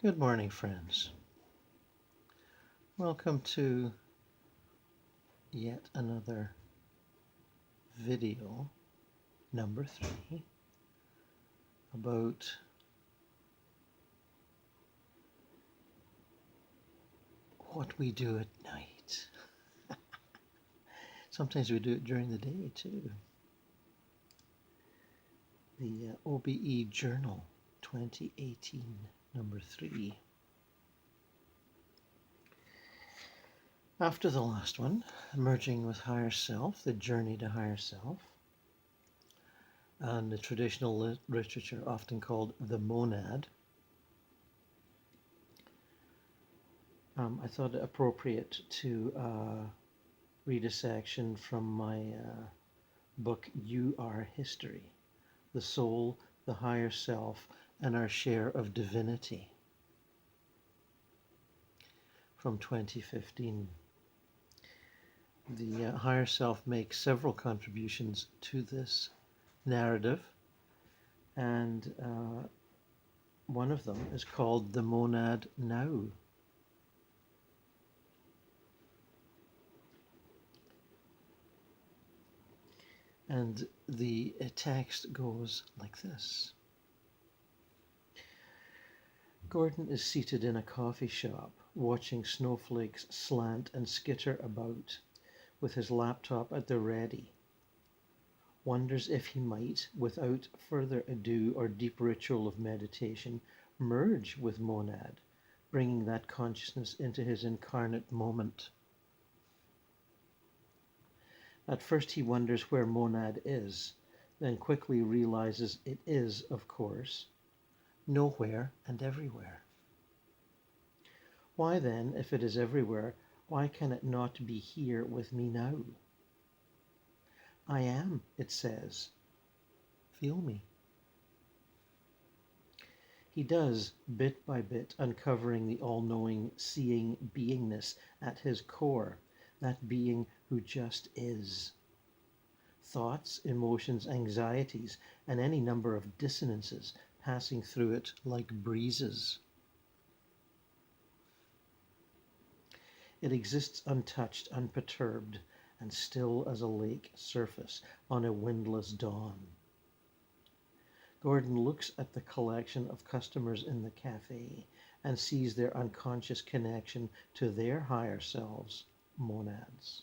Good morning, friends. Welcome to yet another video, number 3, about what we do at night. Sometimes we do it during the day too. The OBEJournal 2018, number 3. After the last one, Emerging with Higher Self, the journey to higher self, and the traditional literature often called the monad, I thought it appropriate to read a section from my book, You Are History, The Soul, the Higher Self, and Our Share of Divinity, from 2015. The higher self makes several contributions to this narrative, and one of them is called The Monad Now. And the text goes like this. Gordon is seated in a coffee shop, watching snowflakes slant and skitter about, with his laptop at the ready. Wonders if he might, without further ado or deep ritual of meditation, merge with monad, bringing that consciousness into his incarnate moment. At first he wonders where monad is, then quickly realizes it is, of course, nowhere and everywhere. Why then, if it is everywhere, why can it not be here with me now? I am, it says. Feel me. He does, bit by bit, uncovering the all-knowing, seeing beingness at his core, that being who just is. Thoughts, emotions, anxieties, and any number of dissonances passing through it like breezes. It exists untouched, unperturbed, and still as a lake surface on a windless dawn. Gordon looks at the collection of customers in the cafe and sees their unconscious connection to their higher selves, monads,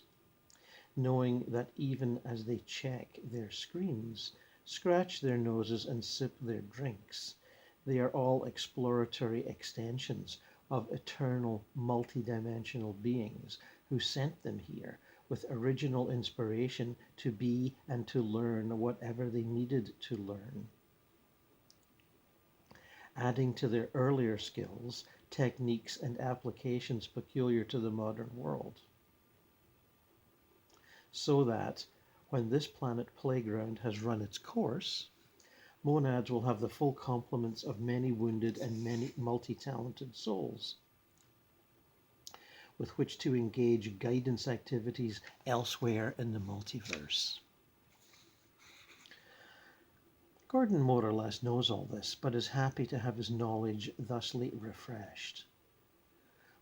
knowing that even as they check their screens, scratch their noses and sip their drinks, they are all exploratory extensions of eternal multidimensional beings who sent them here with original inspiration to be and to learn whatever they needed to learn, adding to their earlier skills, techniques, and applications peculiar to the modern world. So that, when this planet playground has run its course, monads will have the full complements of many wounded and many multi-talented souls, with which to engage guidance activities elsewhere in the multiverse. Gordon more or less knows all this, but is happy to have his knowledge thusly refreshed.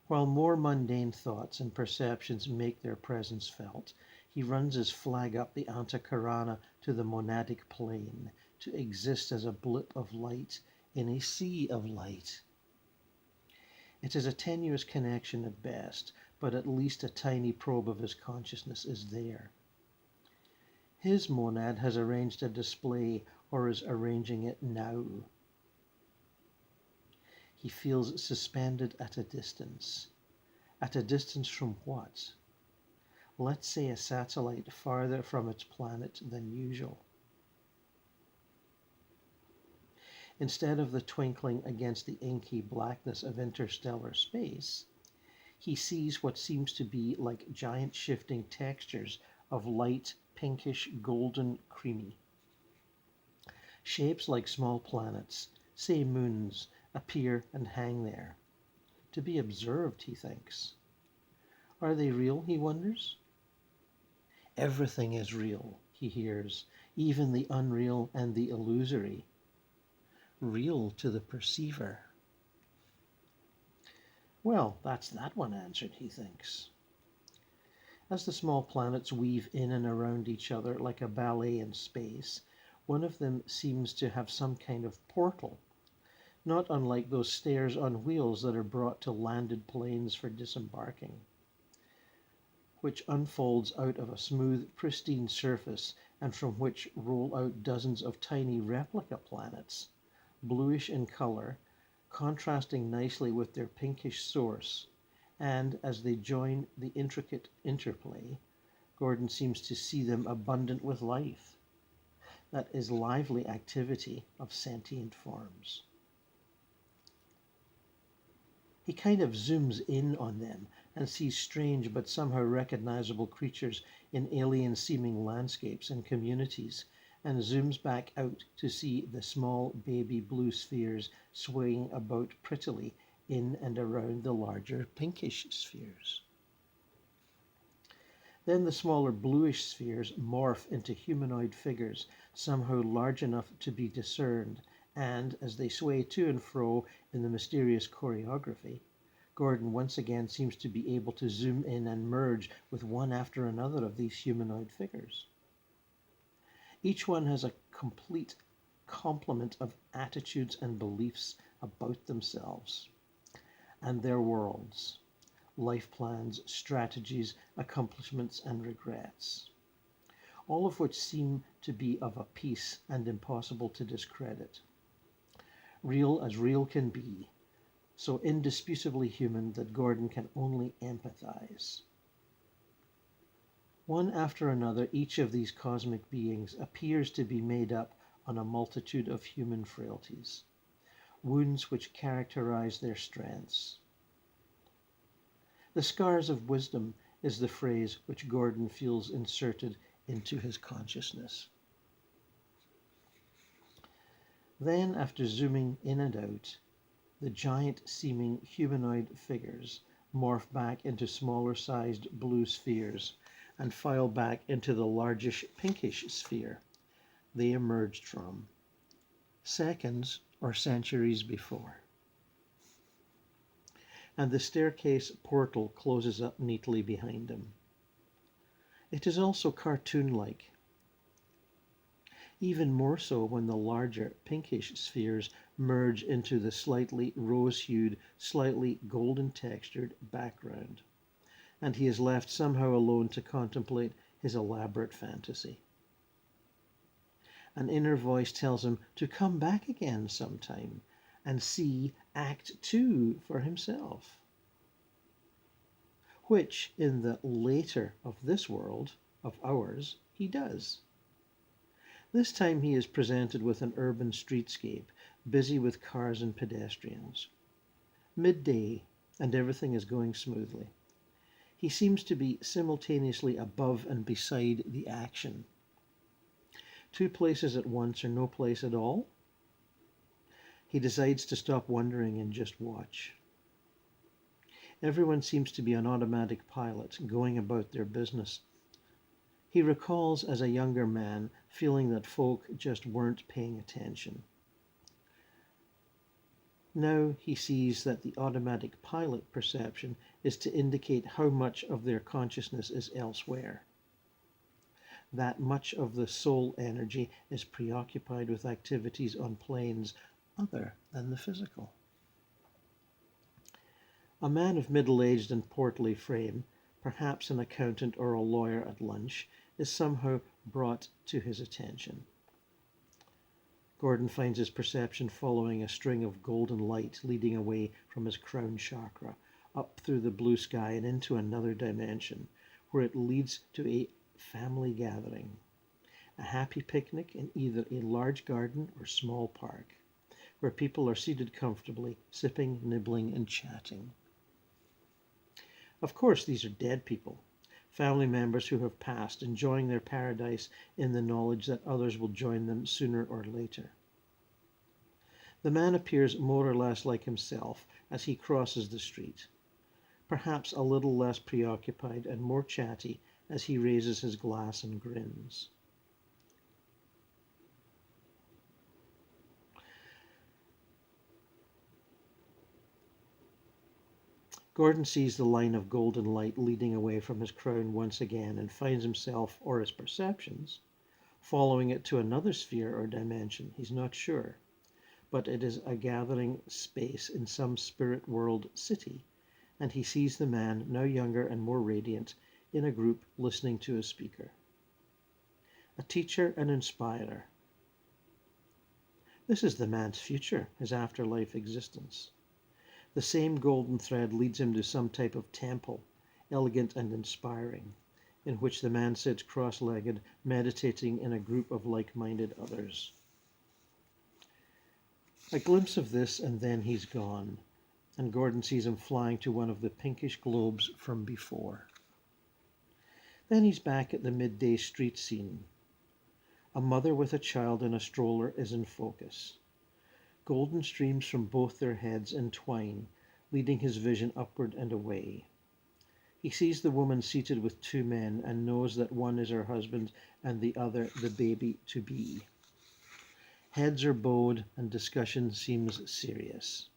While more mundane thoughts and perceptions make their presence felt, he runs his flag up the Antakarana to the monadic plane, to exist as a blip of light in a sea of light. It is a tenuous connection at best, but at least a tiny probe of his consciousness is there. His monad has arranged a display, or is arranging it now. He feels suspended at a distance. At a distance from what? Let's say a satellite farther from its planet than usual. Instead of the twinkling against the inky blackness of interstellar space, he sees what seems to be like giant shifting textures of light, pinkish, golden, creamy. Shapes like small planets, say moons, appear and hang there. To be observed, he thinks. Are they real, he wonders? Everything is real, he hears, even the unreal and the illusory. Real to the perceiver. Well, that's that one answered, he thinks. As the small planets weave in and around each other like a ballet in space, one of them seems to have some kind of portal, not unlike those stairs on wheels that are brought to landed planes for disembarking, which unfolds out of a smooth, pristine surface and from which roll out dozens of tiny replica planets, bluish in color, contrasting nicely with their pinkish source, and as they join the intricate interplay, Gordon seems to see them abundant with life. That is lively activity of sentient forms. He kind of zooms in on them and sees strange but somehow recognizable creatures in alien-seeming landscapes and communities, and zooms back out to see the small baby blue spheres swaying about prettily in and around the larger pinkish spheres. Then the smaller bluish spheres morph into humanoid figures, somehow large enough to be discerned, and as they sway to and fro in the mysterious choreography, Gordon once again seems to be able to zoom in and merge with one after another of these humanoid figures. Each one has a complete complement of attitudes and beliefs about themselves and their worlds, life plans, strategies, accomplishments, and regrets, all of which seem to be of a piece and impossible to discredit. Real as real can be, so indisputably human that Gordon can only empathize. One after another, each of these cosmic beings appears to be made up on a multitude of human frailties, wounds which characterize their strengths. The scars of wisdom is the phrase which Gordon feels inserted into his consciousness. Then, after zooming in and out, the giant-seeming humanoid figures morph back into smaller-sized blue spheres and file back into the largish pinkish sphere they emerged from seconds or centuries before. And the staircase portal closes up neatly behind him. It is also cartoon-like, even more so when the larger pinkish spheres merge into the slightly rose-hued, slightly golden-textured background, and he is left somehow alone to contemplate his elaborate fantasy. An inner voice tells him to come back again sometime and see Act 2 for himself, which in the later of this world, of ours, he does. This time he is presented with an urban streetscape, busy with cars and pedestrians. Midday, and everything is going smoothly. He seems to be simultaneously above and beside the action. Two places at once or no place at all? He decides to stop wondering and just watch. Everyone seems to be on automatic pilot, going about their business. He recalls as a younger man feeling that folk just weren't paying attention. Now he sees that the automatic pilot perception is to indicate how much of their consciousness is elsewhere. That much of the soul energy is preoccupied with activities on planes other than the physical. A man of middle-aged and portly frame, perhaps an accountant or a lawyer at lunch, is somehow brought to his attention. Gordon finds his perception following a string of golden light leading away from his crown chakra, up through the blue sky and into another dimension, where it leads to a family gathering, a happy picnic in either a large garden or small park, where people are seated comfortably, sipping, nibbling, and chatting. Of course, these are dead people, family members who have passed, enjoying their paradise in the knowledge that others will join them sooner or later. The man appears more or less like himself as he crosses the street, perhaps a little less preoccupied and more chatty as he raises his glass and grins. Gordon sees the line of golden light leading away from his crown once again and finds himself, or his perceptions, following it to another sphere or dimension. He's not sure, but it is a gathering space in some spirit world city, and he sees the man, now younger and more radiant, in a group listening to a speaker. A teacher and inspirer. This is the man's future, his afterlife existence. The same golden thread leads him to some type of temple, elegant and inspiring, in which the man sits cross-legged, meditating in a group of like-minded others. A glimpse of this, and then he's gone, and Gordon sees him flying to one of the pinkish globes from before. Then he's back at the midday street scene. A mother with a child in a stroller is in focus. Golden streams from both their heads entwine, leading his vision upward and away. He sees the woman seated with two men and knows that one is her husband and the other the baby-to-be. Heads are bowed and discussion seems serious.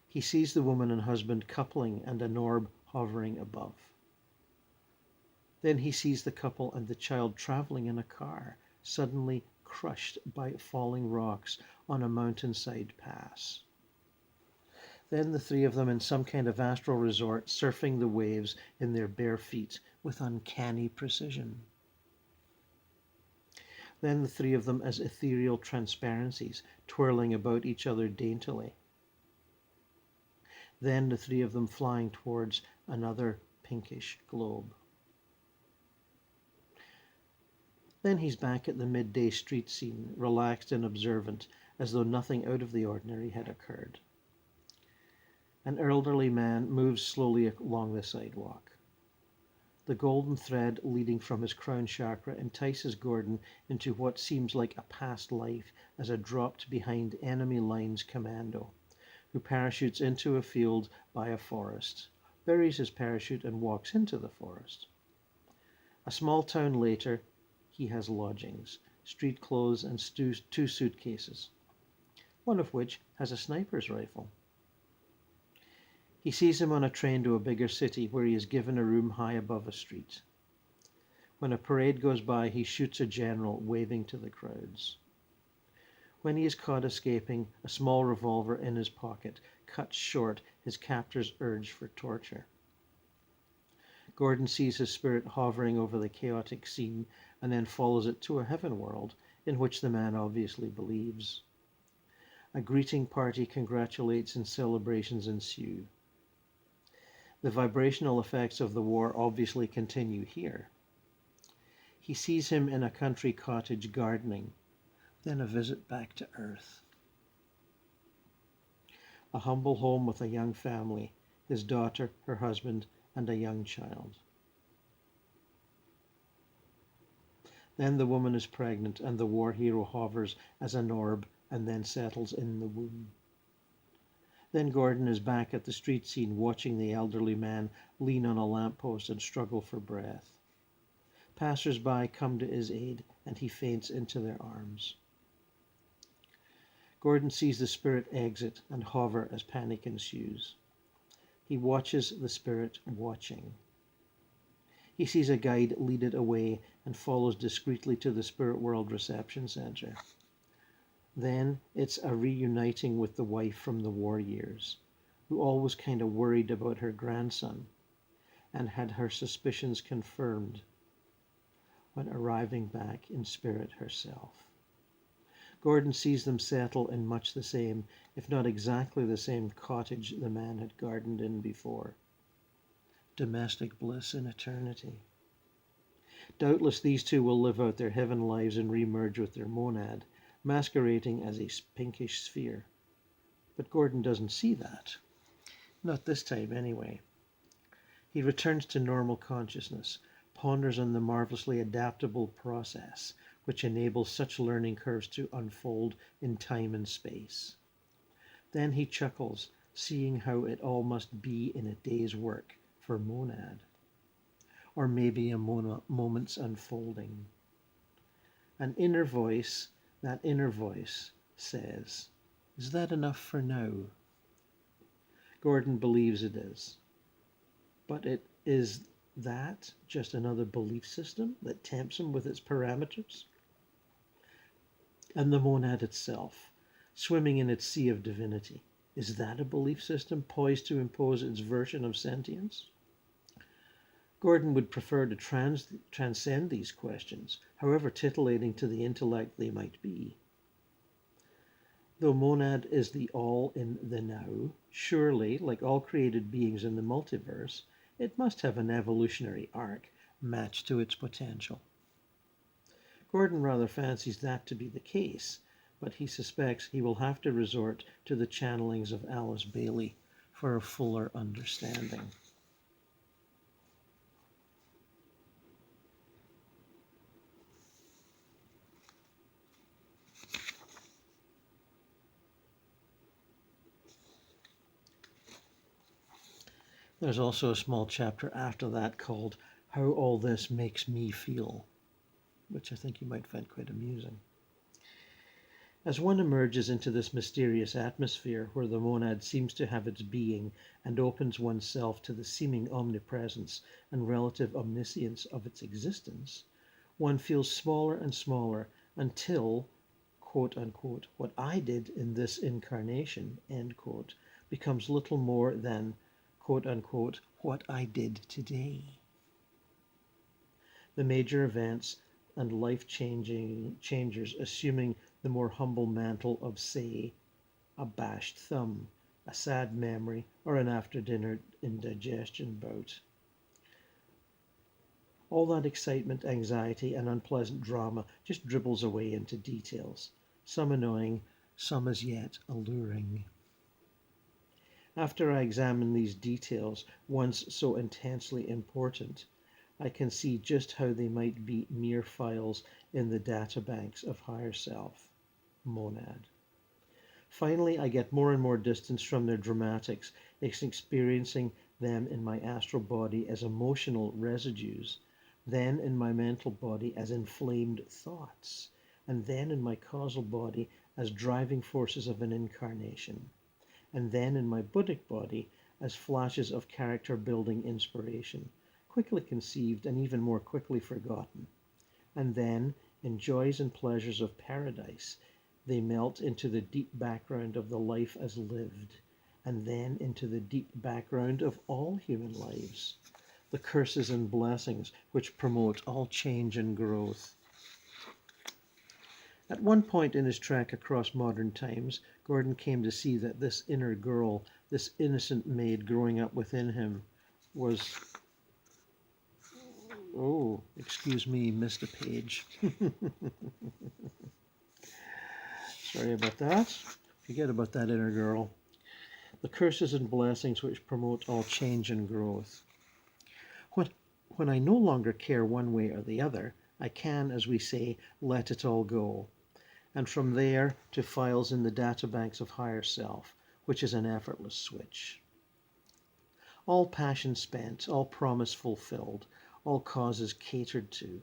He sees the woman and husband coupling and an orb hovering above. Then he sees the couple and the child traveling in a car, suddenly crushed by falling rocks on a mountainside pass. Then the three of them in some kind of astral resort, surfing the waves in their bare feet with uncanny precision. Then the three of them as ethereal transparencies, twirling about each other daintily. Then the three of them flying towards another pinkish globe. Then he's back at the midday street scene, relaxed and observant, as though nothing out of the ordinary had occurred. An elderly man moves slowly along the sidewalk. The golden thread leading from his crown chakra entices Gordon into what seems like a past life as a dropped behind enemy lines commando, who parachutes into a field by a forest, buries his parachute and walks into the forest. A small town later, he has lodgings, street clothes, and two suitcases, one of which has a sniper's rifle. He sees him on a train to a bigger city where he is given a room high above a street. When a parade goes by, he shoots a general, waving to the crowds. When he is caught escaping, a small revolver in his pocket cuts short his captor's urge for torture. Gordon sees his spirit hovering over the chaotic scene and then follows it to a heaven world in which the man obviously believes. A greeting party congratulates and celebrations ensue. The vibrational effects of the war obviously continue here. He sees him in a country cottage gardening, then a visit back to Earth. A humble home with a young family, his daughter, her husband, and a young child. Then the woman is pregnant and the war hero hovers as an orb and then settles in the womb. Then Gordon is back at the street scene watching the elderly man lean on a lamppost and struggle for breath. Passers-by come to his aid and he faints into their arms. Gordon sees the spirit exit and hover as panic ensues. He watches the spirit watching. He sees a guide lead it away and follows discreetly to the Spirit World Reception Center. Then it's a reuniting with the wife from the war years, who always kind of worried about her grandson and had her suspicions confirmed when arriving back in spirit herself. Gordon sees them settle in much the same, if not exactly the same cottage the man had gardened in before. Domestic bliss in eternity. Doubtless these two will live out their heaven lives and re-merge with their monad, masquerading as a pinkish sphere. But Gordon doesn't see that. Not this time, anyway. He returns to normal consciousness, ponders on the marvelously adaptable process which enables such learning curves to unfold in time and space. Then he chuckles, seeing how it all must be in a day's work for monad, or maybe a moment's unfolding. An inner voice, that inner voice, says, "Is that enough for now?" Gordon believes it is. But is that just another belief system that tempts him with its parameters? And the monad itself, swimming in its sea of divinity, is that a belief system poised to impose its version of sentience? Gordon would prefer to transcend these questions, however titillating to the intellect they might be. Though monad is the all in the now, surely, like all created beings in the multiverse, it must have an evolutionary arc matched to its potential. Gordon rather fancies that to be the case, but he suspects he will have to resort to the channelings of Alice Bailey for a fuller understanding. There's also a small chapter after that called How All This Makes Me Feel, which I think you might find quite amusing. As one emerges into this mysterious atmosphere where the monad seems to have its being and opens oneself to the seeming omnipresence and relative omniscience of its existence, one feels smaller and smaller until, quote unquote, what I did in this incarnation, end quote, becomes little more than, quote unquote, what I did today. The major events and life-changing changers assuming the more humble mantle of, say, a bashed thumb, a sad memory, or an after-dinner indigestion bout. All that excitement, anxiety, and unpleasant drama just dribbles away into details, some annoying, some as yet alluring. After I examine these details, once so intensely important, I can see just how they might be mere files in the databanks of higher self, monad. Finally, I get more and more distance from their dramatics, experiencing them in my astral body as emotional residues, then in my mental body as inflamed thoughts, and then in my causal body as driving forces of an incarnation, and then in my Buddhic body as flashes of character-building inspiration, quickly conceived and even more quickly forgotten. And then, in joys and pleasures of paradise, they melt into the deep background of the life as lived, and then into the deep background of all human lives, the curses and blessings which promote all change and growth. At one point in his trek across modern times, Gordon came to see that this inner girl, this innocent maid growing up within him, was... Oh, excuse me, missed a page. Sorry about that. Forget about that inner girl. The curses and blessings which promote all change and growth. When I no longer care one way or the other, I can, as we say, let it all go. And from there to files in the databanks of higher self, which is an effortless switch. All passion spent, all promise fulfilled, all causes catered to,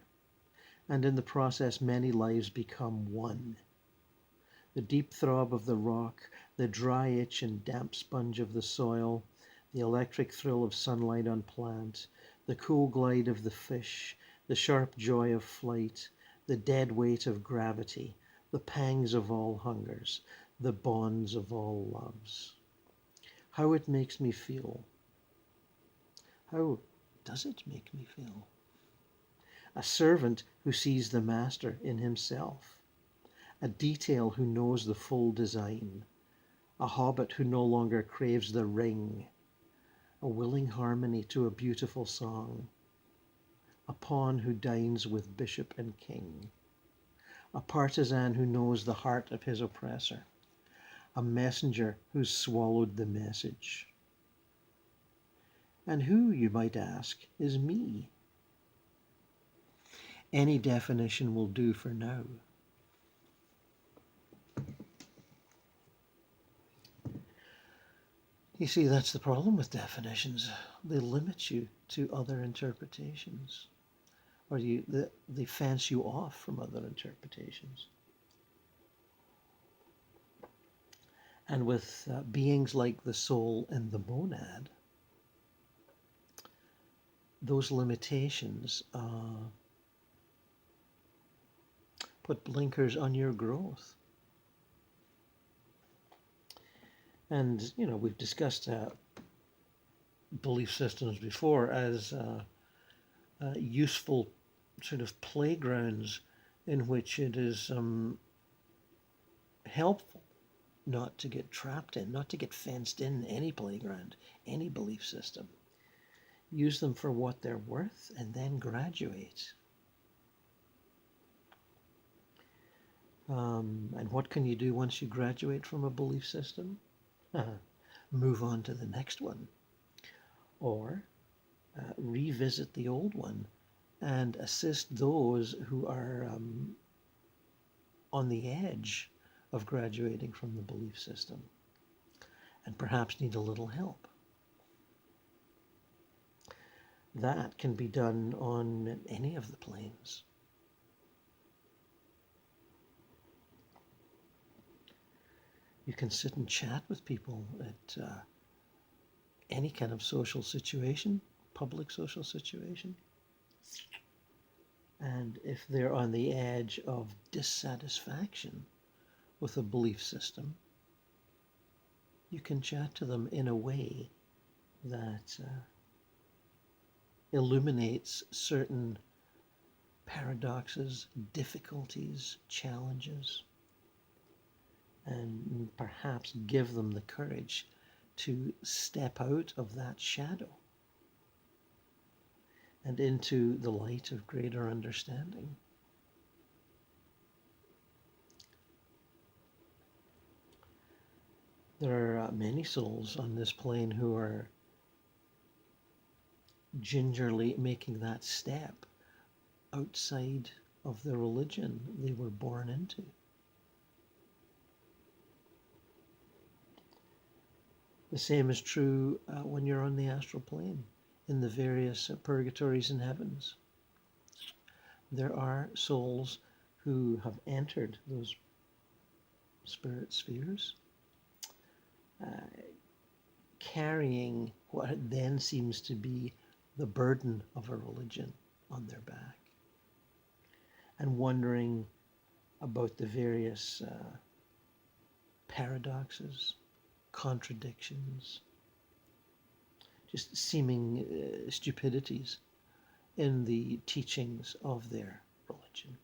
and in the process many lives become one. The deep throb of the rock, the dry itch and damp sponge of the soil, the electric thrill of sunlight on plant, the cool glide of the fish, the sharp joy of flight, the dead weight of gravity, the pangs of all hungers, the bonds of all loves. How it makes me feel. How does it make me feel? A servant who sees the master in himself, a detail who knows the full design, a hobbit who no longer craves the ring, a willing harmony to a beautiful song, a pawn who dines with bishop and king, a partisan who knows the heart of his oppressor, a messenger who's swallowed the message. And who, you might ask, is me? Any definition will do for now. You see, that's the problem with definitions. They limit you to other interpretations, or they fence you off from other interpretations. And with beings like the soul and the monad, those limitations put blinkers on your growth. And, we've discussed belief systems before as useful sort of playgrounds in which it is helpful not to get trapped in, not to get fenced in any playground, any belief system. Use them for what they're worth and then graduate. And what can you do once you graduate from a belief system? Move on to the next one. Or revisit the old one and assist those who are on the edge of graduating from the belief system and perhaps need a little help. That can be done on any of the planes. You can sit and chat with people at any kind of social situation, public social situation. And if they're on the edge of dissatisfaction with a belief system, you can chat to them in a way that illuminates certain paradoxes, difficulties, challenges, and perhaps give them the courage to step out of that shadow and into the light of greater understanding. There are many souls on this plane who are gingerly making that step outside of the religion they were born into. The same is true when you're on the astral plane, in the various purgatories and heavens. There are souls who have entered those spirit spheres, carrying what then seems to be the burden of a religion on their back, and wondering about the various paradoxes, contradictions, just seeming stupidities in the teachings of their religion.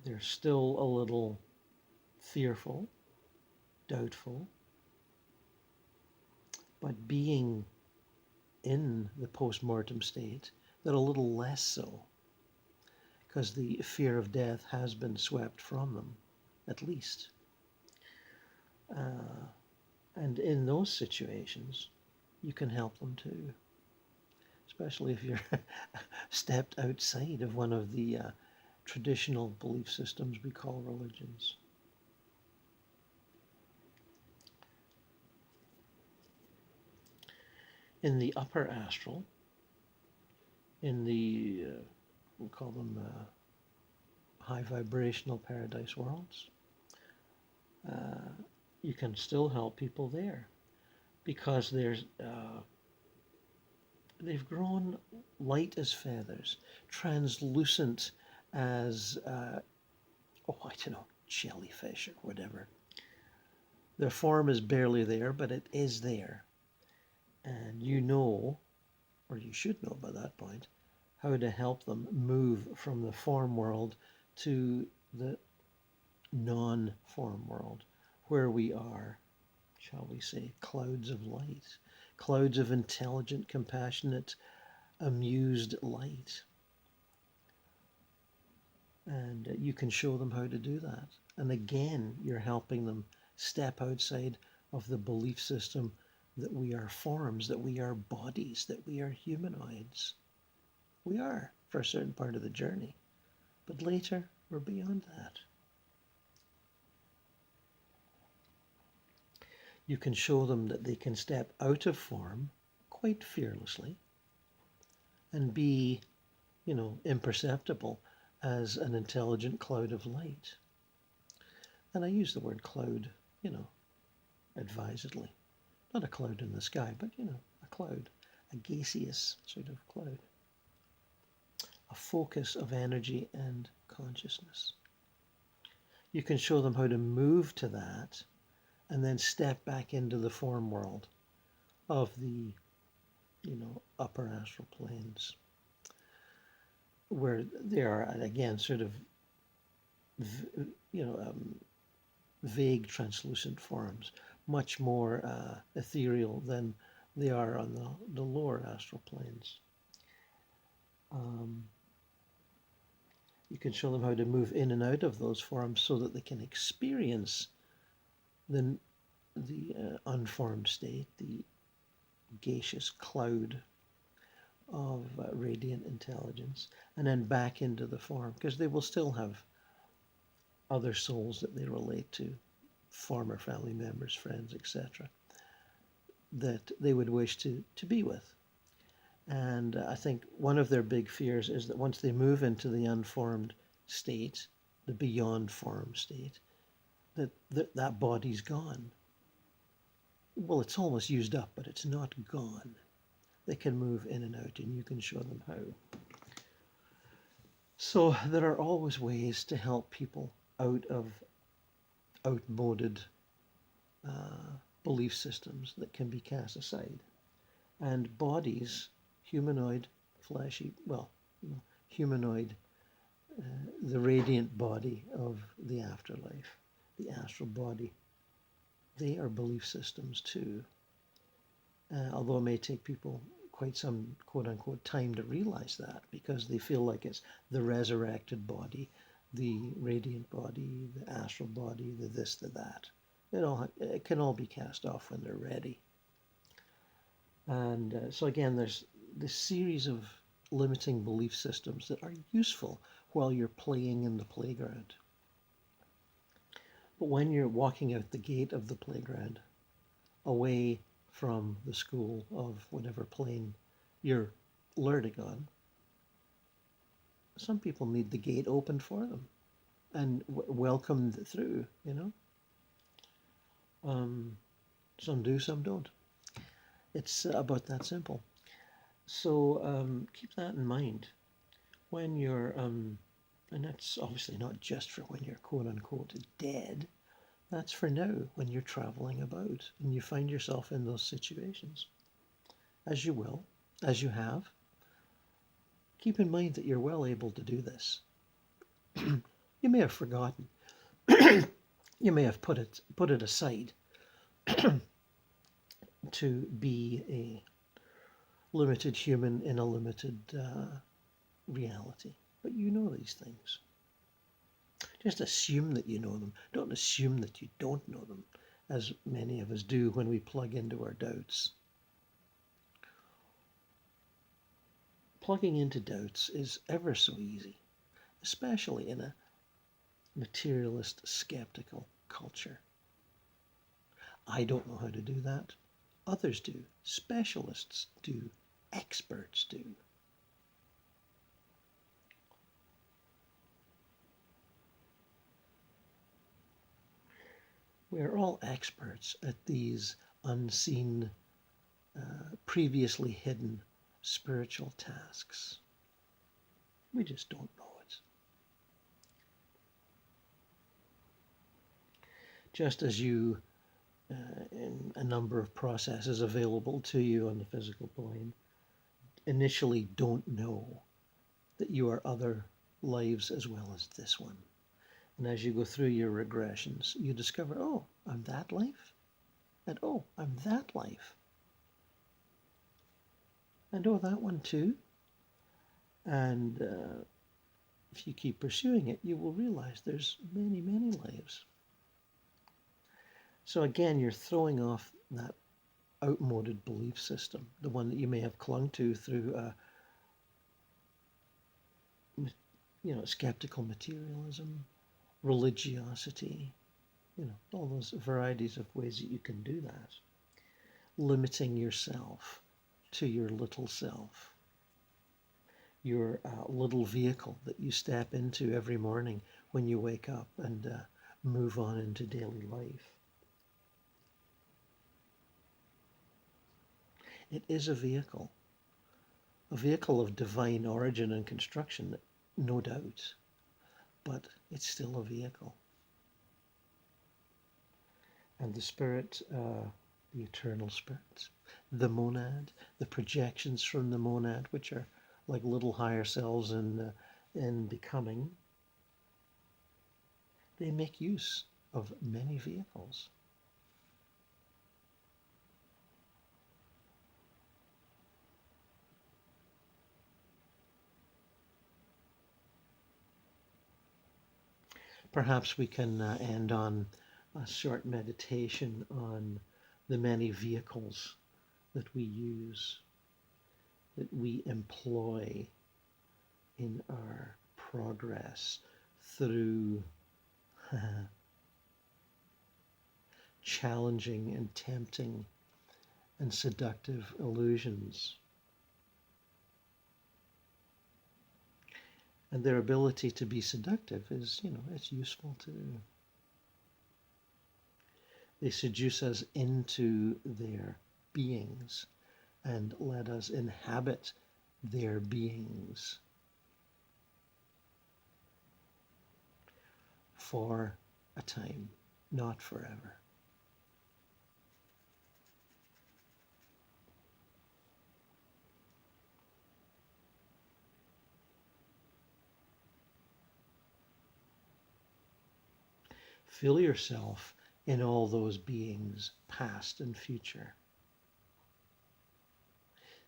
They're still a little fearful, doubtful, but being in the post-mortem state, they're a little less so, because the fear of death has been swept from them, at least. And in those situations, you can help them too, especially if you're stepped outside of one of the traditional belief systems we call religions. In the upper astral, in the, we'll call them high vibrational paradise worlds, you can still help people there because they've grown light as feathers, translucent as, jellyfish or whatever. Their form is barely there, but it is there. And you know, or you should know by that point, how to help them move from the form world to the non-form world, where we are, shall we say, clouds of light, clouds of intelligent, compassionate, amused light. And you can show them how to do that. And again, you're helping them step outside of the belief system that we are forms, that we are bodies, that we are humanoids. We are for a certain part of the journey, but later we're beyond that. You can show them that they can step out of form quite fearlessly and be, imperceptible as an intelligent cloud of light. And I use the word cloud, advisedly. Not a cloud in the sky, but, a cloud, a gaseous sort of cloud. A focus of energy and consciousness. You can show them how to move to that and then step back into the form world of the, upper astral planes, where they are, again, sort of, vague, translucent forms, much more ethereal than they are on the lower astral planes. You can show them how to move in and out of those forms so that they can experience the unformed state, the gaseous cloud of radiant intelligence, and then back into the form, because they will still have other souls that they relate to, former family members, friends, etc., that they would wish to be with. And I think one of their big fears is that once they move into the unformed state, the beyond form state, that body's gone. Well, it's almost used up, but it's not gone. They can move in and out, and you can show them how. So there are always ways to help people out of outmoded belief systems that can be cast aside. And bodies, humanoid, fleshy, humanoid, the radiant body of the afterlife, the astral body, they are belief systems too. Although it may take people quite some quote-unquote time to realize that, because they feel like it's the resurrected body, the radiant body, the astral body, the this, the that. It can all be cast off when they're ready. And so again, there's this series of limiting belief systems that are useful while you're playing in the playground. But when you're walking out the gate of the playground, away from the school of whatever plane you're learning on, some people need the gate opened for them and welcomed through, Some do, some don't. It's about that simple. So keep that in mind when you're, and that's obviously not just for when you're quote unquote dead. That's for now when you're traveling about and you find yourself in those situations. As you will, as you have. Keep in mind that you're well able to do this. You may have forgotten. You may have put it aside to be a limited human in a limited reality. But you know these things. Just assume that you know them. Don't assume that you don't know them, as many of us do when we plug into our doubts. Plugging into doubts is ever so easy, especially in a materialist, skeptical culture. I don't know how to do that. Others do. Specialists do. Experts do. We are all experts at these unseen, previously hidden spiritual tasks. We just don't know it. Just as you, in a number of processes available to you on the physical plane, initially don't know that you are other lives as well as this one. And as you go through your regressions, you discover, oh, I'm that life. And oh, I'm that life. And oh, that one too. And if you keep pursuing it, you will realize there's many, many lives. So again, you're throwing off that outmoded belief system, the one that you may have clung to through skeptical materialism, religiosity, all those varieties of ways that you can do that. Limiting yourself to your little self, your little vehicle that you step into every morning when you wake up and move on into daily life. It is a vehicle of divine origin and construction, no doubt, but it's still a vehicle. And the spirit, the eternal spirit, the monad, the projections from the monad, which are like little higher selves in becoming, they make use of many vehicles. Perhaps we can end on a short meditation on the many vehicles that we use, that we employ in our progress through challenging and tempting and seductive illusions. And their ability to be seductive is, it's useful too. They seduce us into their beings and let us inhabit their beings for a time, not forever. Feel yourself in all those beings, past and future.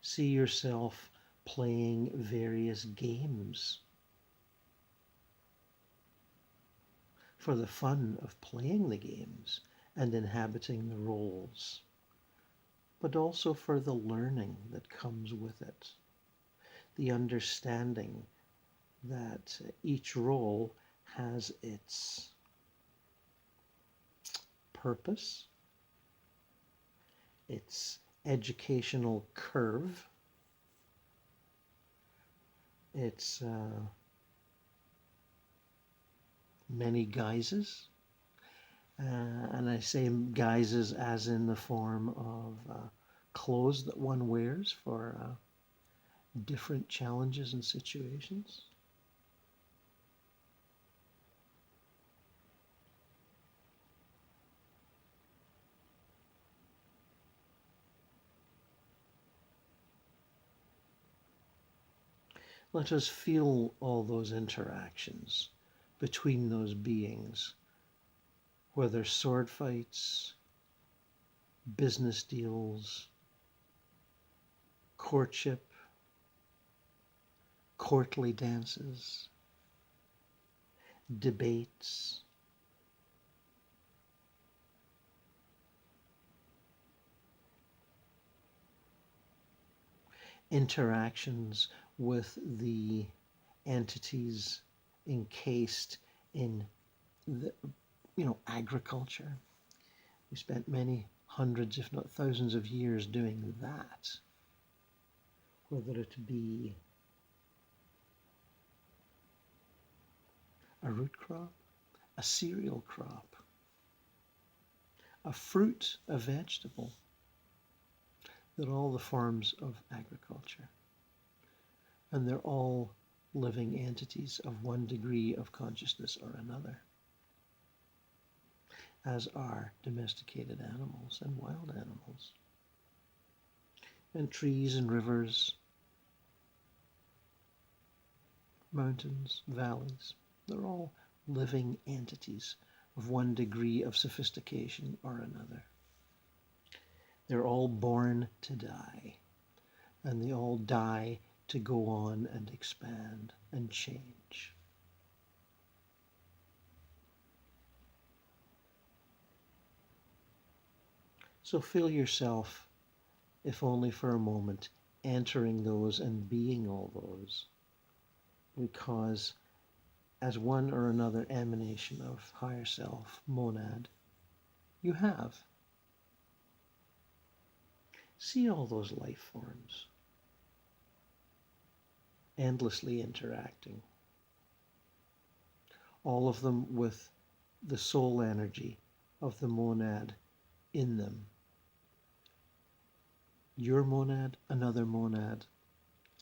See yourself playing various games for the fun of playing the games and inhabiting the roles, but also for the learning that comes with it, the understanding that each role has its purpose, its educational curve, its many guises, and I say guises as in the form of clothes that one wears for different challenges and situations. Let us feel all those interactions between those beings, whether sword fights, business deals, courtship, courtly dances, debates, interactions with the entities encased in the, agriculture. We spent many hundreds, if not thousands of years doing that, whether it be a root crop, a cereal crop, a fruit, a vegetable. They're all the forms of agriculture. And they're all living entities of one degree of consciousness or another, as are domesticated animals and wild animals. And trees and rivers, mountains, valleys, they're all living entities of one degree of sophistication or another. They're all born to die, and they all die to go on and expand and change. So feel yourself, if only for a moment, entering those and being all those, because as one or another emanation of higher self, monad, you have. See all those life forms endlessly interacting, all of them with the soul energy of the monad in them. Your monad, another monad.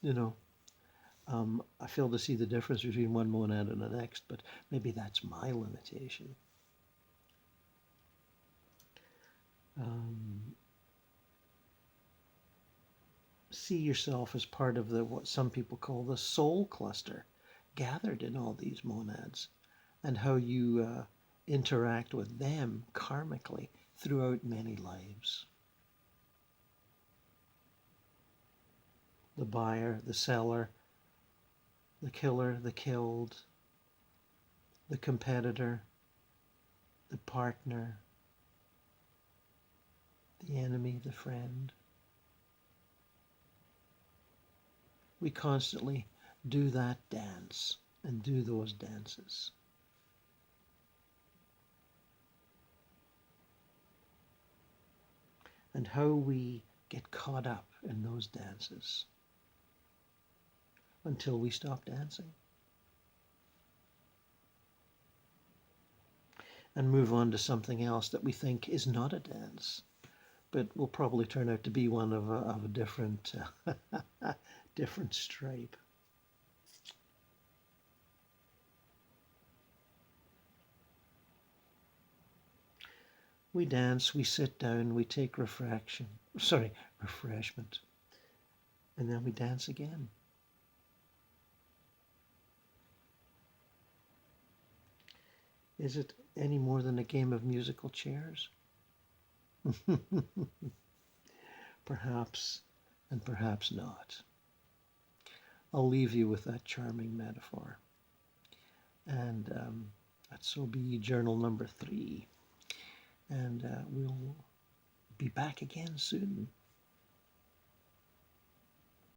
I fail to see the difference between one monad and the next, but maybe that's my limitation. See yourself as part of what some people call the soul cluster, gathered in all these monads, and how you interact with them karmically throughout many lives. The buyer, the seller, the killer, the killed, the competitor, the partner, the enemy, the friend. We constantly do that dance and do those dances. And how we get caught up in those dances until we stop dancing and move on to something else that we think is not a dance, but will probably turn out to be one of a different different stripe. We dance, we sit down, we take refreshment, and then we dance again. Is it any more than a game of musical chairs? Perhaps, and perhaps not. I'll leave you with that charming metaphor. And that's OBEJournal number 3. And we'll be back again soon.